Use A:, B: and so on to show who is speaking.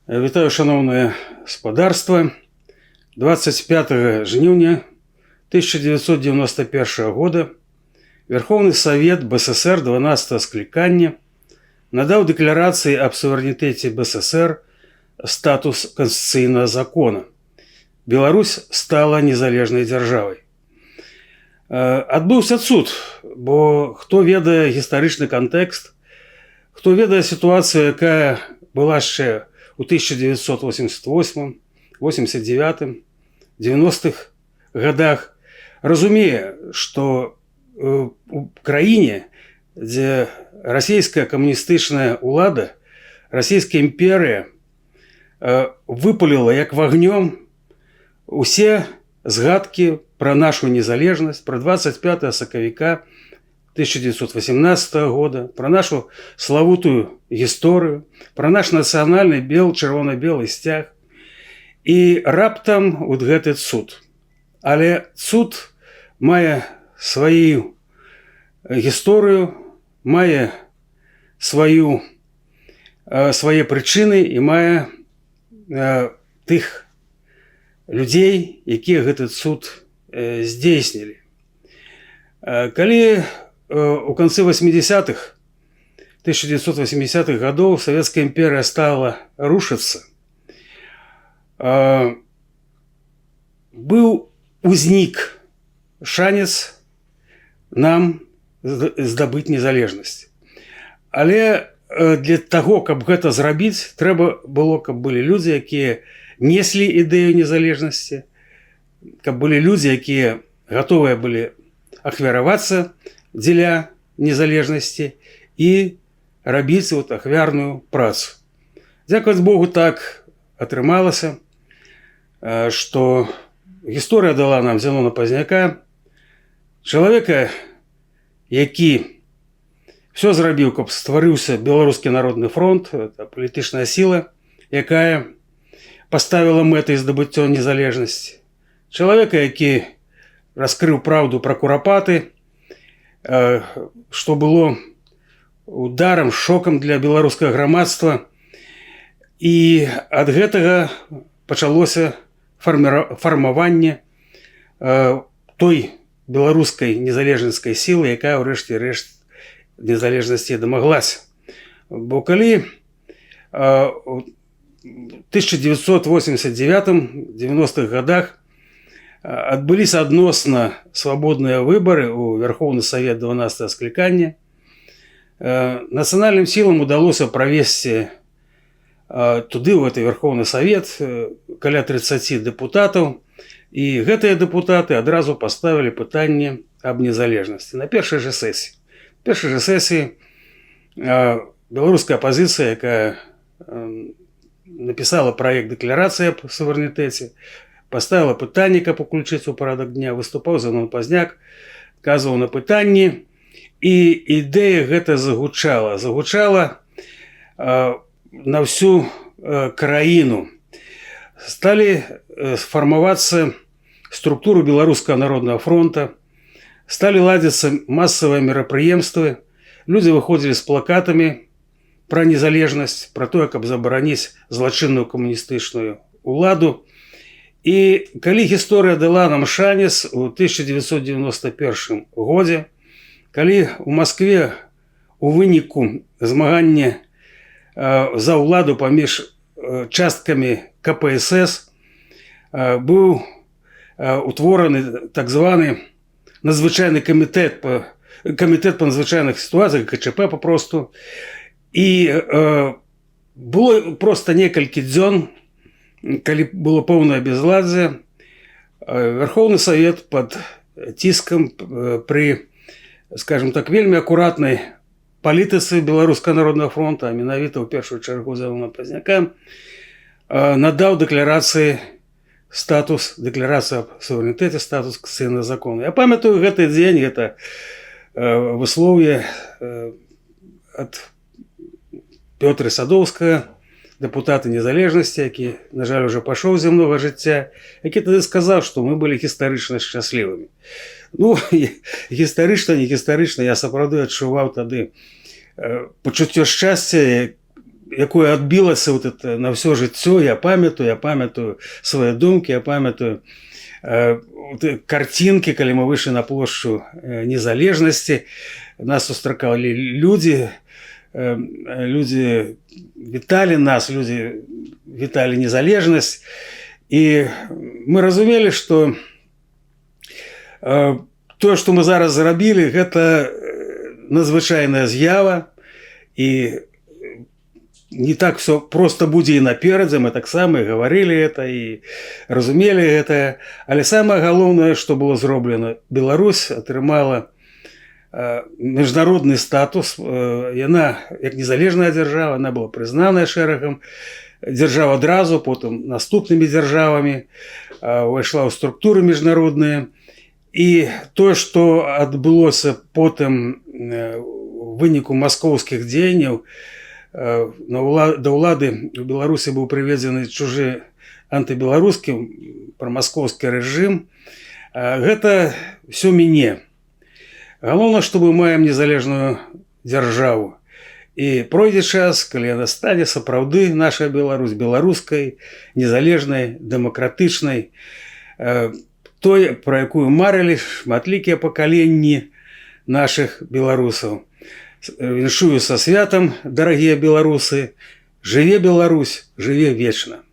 A: Вітаю, шановне господарство. 25 жніўня 1991 года Верховный Совет БССР 12 скликання надаў декларации об суверенитете БССР статус конституционного закона. Беларусь стала незалежной державой. Адбыўся суд, бо хто ведае гістарычны кантэкст, хто ведае ситуацию, якая была яшчэ у 1988, 89, 90-х годах, разумее, что у краіне, дзе расійская камуністычная ўлада, расійская імперыя выпаліла як вагнём усе згадкі про нашу незалежнасць, про 25 сакавіка 1918 года, про нашу славутую гісторыю, про наш нацыянальны чырвона-белы сцяг. І раптам вот гэты цуд. Але цуд мае сваю гісторыю, мае свае прычыны і мае тых людзей, якія гэты цуд здзейснілі. Калі у канцы 80-х, 1980-х годов Советская империя стала рушиться, был узник шанец нам здабыць незалежнасць. Але для того, каб гэта зрабіць, трэба было, каб былі людзі, якія неслі ідэю незалежнасці, каб былі людзі, якія гатовыя былі ахвяравацца дзеля незалежнасці і рабіць вот ахвярную працу. Дзякаваць Богу, так атрымалася, што гісторыя дала нам Зенона Пазняка, чалавека, які все зрабіў, каб стварыўся Беларускі народны фронт, палітычная сіла, якая паставіла мэтай здабыццё незалежнасці. Чалавека, які раскрыў праўду пра курапаты, што было ударам, шокам для беларускага грамадства. І ад гэтага пачалося фармаванне той беларускай незалежніцкай сілы, якая ўрэшце рэшт незалежнасці дамаглася. Бо калі у 1989-90-х годах адбыліся адносна свабодныя выбары ў Верховны Совет 12 склікання, нацыянальным сілам удалося правесці туды, у гэты Верховны Совет, каля 30 дэпутатаў, і гэтыя дэпутаты адразу паставілі пытанне аб незалежнасці. На першай жа сесіі беларуская апазіцыя, якая напісала праект дэкларацыі аб суверэнітэце, поставила пытанне, каб уключыць у парадак дня, выступаў Зенон Пазняк, казваў на пытанні, і ідэя гэта загучала на всю краіну. Сталі фармавацца структуру Беларускага народнага фронта, сталі ладзіцца масавыя мерапрыемствы, людзі выходзілі з плакатамі пра незалежнасць, пра тое, каб забараніць злачынную камуністычную уладу. І калі гісторыя дала нам шанец у 1991 годзе, калі у Маскве у выніку змагання за ўладу паміж часткамі КПСС быў утвораны так званы надзвычайны камітэт па надзвычайных сітуацыях, КЧП папросту, і было проста некалькі дзён, калі было поўнае безладдзе, Верховны Совет под ціскам пры, скажем так, вельмі акуратнай палітыцы Беларускага народнага фронта, а менавіта ў першую чаргу Зенона Пазняка, надаў дэкларацыі аб суверэнітэце, статус канстытуцыйнага закона. Я памятаю гэты дзень, гэта выслоўе ад Пётра Садоўскага, депутата незалежнасці, які, на жаль, уже пашоў з зямнога жыцця, які тады сказаў, што мы былі гістарычна шчаслівымі. Ну, гістарычна, не гістарычна, я сапраўды адчуваў тады пачуццё шчасця, якое адбілася вот это на ўсё жыццё. Я памятаю свае думкі, я памятаю картинки, калі мы выйшлі на плошчу незалежнасці. Нас сустракалі людзі віталі нас, людзі віталі незалежнасць. І мы разумелі, што тое, што мы зараз зрабілі, гэта надзвычайная з'ява, і не так все просто будзе і наперадзе. Мы таксама і гаварылі гэта і разумелі гэта. Але самае галоўнае, што было зроблена: Беларусь атрымала міжнародны статус. Яна як незалежная дзяржава, она была прызнаная шэрагам дзяржаў адразу, потым наступнымі дзяржавамі, увайшла ў структуры міжнародныя. І тое, што адбылося потым у выніку маскоўскіх дзеянняў, да ўлады у Беларусі быў прыведзены чужы антыбеларускі прамаскоўскі рэжым. Гэта ўсё міне. Галоўнае, што мы маем незалежную дзяржаву. І пройдзе час, калі яна стане сапраўды, наша Беларусь, беларускай, незалежнай, дэмакратычнай, той, пра якую марылі шматлікія пакаленні нашых беларусаў. Віншую са святам, дарагія беларусы. Жыве Беларусь, жыве вечна.